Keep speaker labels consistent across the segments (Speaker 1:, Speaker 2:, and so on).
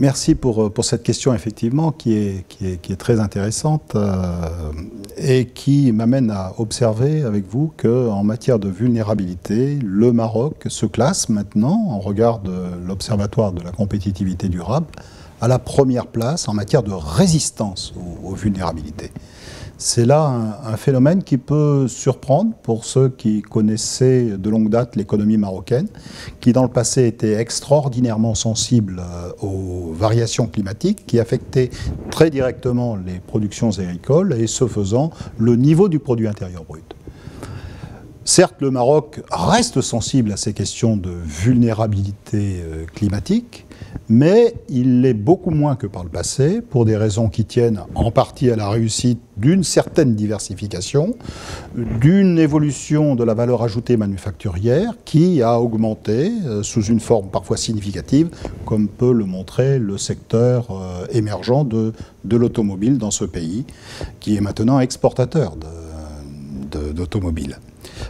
Speaker 1: Merci pour cette question, effectivement, qui est très intéressante et qui m'amène à observer avec vous qu'en matière de vulnérabilité, le Maroc se classe maintenant, en regard de l'Observatoire de la compétitivité durable, à la première place en matière de résistance aux vulnérabilités. C'est là un phénomène qui peut surprendre pour ceux qui connaissaient de longue date l'économie marocaine, qui dans le passé était extraordinairement sensible aux variations climatiques, qui affectaient très directement les productions agricoles et ce faisant le niveau du produit intérieur brut. Certes, le Maroc reste sensible à ces questions de vulnérabilité climatique, mais il l'est beaucoup moins que par le passé, pour des raisons qui tiennent en partie à la réussite d'une certaine diversification, d'une évolution de la valeur ajoutée manufacturière qui a augmenté sous une forme parfois significative, comme peut le montrer le secteur émergent de l'automobile dans ce pays, qui est maintenant exportateur d'automobiles.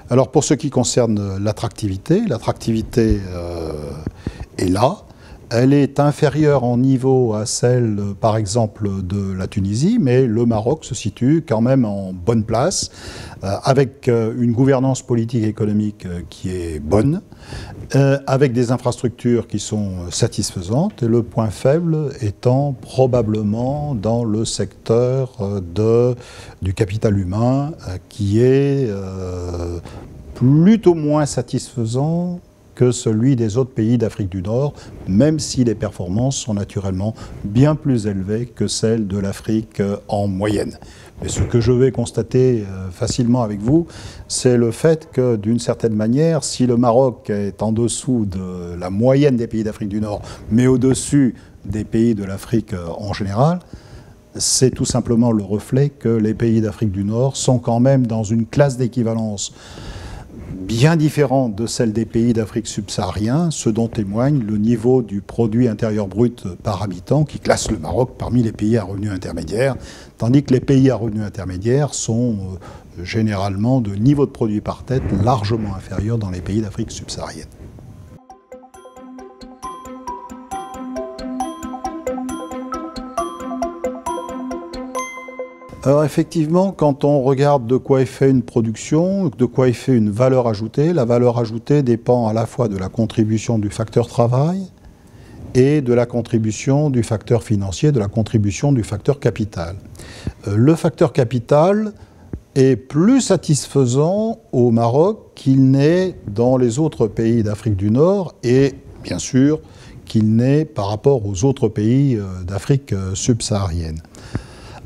Speaker 1: Alors pour ce qui concerne l'attractivité est là. Elle est inférieure en niveau à celle, par exemple, de la Tunisie, mais le Maroc se situe quand même en bonne place, avec une gouvernance politique et économique qui est bonne, avec des infrastructures qui sont satisfaisantes, et le point faible étant probablement dans le secteur du capital humain, qui est plutôt moins satisfaisant que celui des autres pays d'Afrique du Nord, même si les performances sont naturellement bien plus élevées que celles de l'Afrique en moyenne. Mais ce que je vais constater facilement avec vous, c'est le fait que, d'une certaine manière, si le Maroc est en dessous de la moyenne des pays d'Afrique du Nord, mais au-dessus des pays de l'Afrique en général, c'est tout simplement le reflet que les pays d'Afrique du Nord sont quand même dans une classe d'équivalence bien différente de celle des pays d'Afrique subsaharienne, ce dont témoigne le niveau du produit intérieur brut par habitant qui classe le Maroc parmi les pays à revenus intermédiaires, tandis que les pays à revenus intermédiaires sont généralement de niveau de produit par tête largement inférieur dans les pays d'Afrique subsaharienne. Alors effectivement, quand on regarde de quoi est fait une production, de quoi est fait une valeur ajoutée, la valeur ajoutée dépend à la fois de la contribution du facteur travail et de la contribution du facteur financier, de la contribution du facteur capital. Le facteur capital est plus satisfaisant au Maroc qu'il n'est dans les autres pays d'Afrique du Nord et bien sûr qu'il n'est par rapport aux autres pays d'Afrique subsaharienne.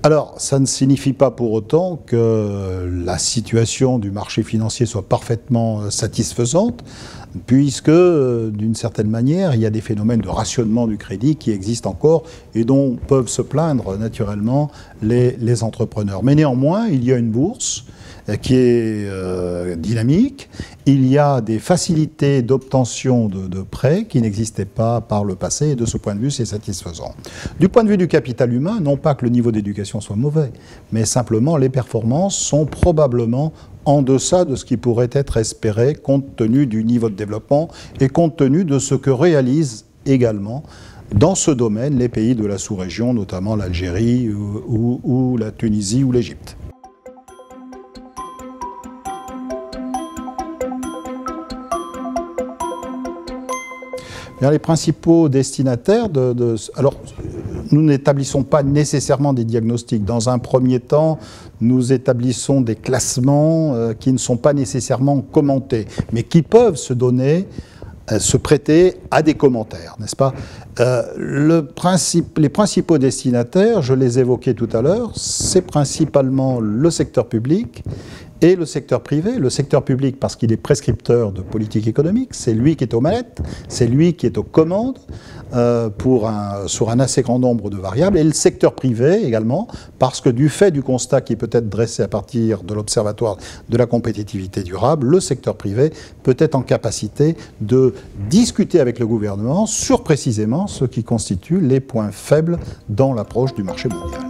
Speaker 1: Alors, ça ne signifie pas pour autant que la situation du marché financier soit parfaitement satisfaisante, puisque, d'une certaine manière, il y a des phénomènes de rationnement du crédit qui existent encore et dont peuvent se plaindre naturellement les entrepreneurs. Mais néanmoins, il y a une bourse qui est dynamique. Il y a des facilités d'obtention de prêts qui n'existaient pas par le passé et de ce point de vue, c'est satisfaisant. Du point de vue du capital humain, non pas que le niveau d'éducation soit mauvais, mais simplement les performances sont probablement en deçà de ce qui pourrait être espéré compte tenu du niveau de développement et compte tenu de ce que réalisent également dans ce domaine les pays de la sous-région, notamment l'Algérie ou la Tunisie ou l'Égypte. Bien, les principaux destinataires alors, nous n'établissons pas nécessairement des diagnostics. Dans un premier temps, nous établissons des classements qui ne sont pas nécessairement commentés, mais qui peuvent se prêter à des commentaires, n'est-ce pas? Les principaux destinataires, je les évoquais tout à l'heure, c'est principalement le secteur public et le secteur privé. Le secteur public parce qu'il est prescripteur de politique économique, c'est lui qui est aux manettes, c'est lui qui est aux commandes sur un assez grand nombre de variables, et le secteur privé également parce que du fait du constat qui peut être dressé à partir de l'Observatoire de la compétitivité durable, le secteur privé peut être en capacité de discuter avec le gouvernement sur précisément ce qui constitue les points faibles dans l'approche du marché mondial.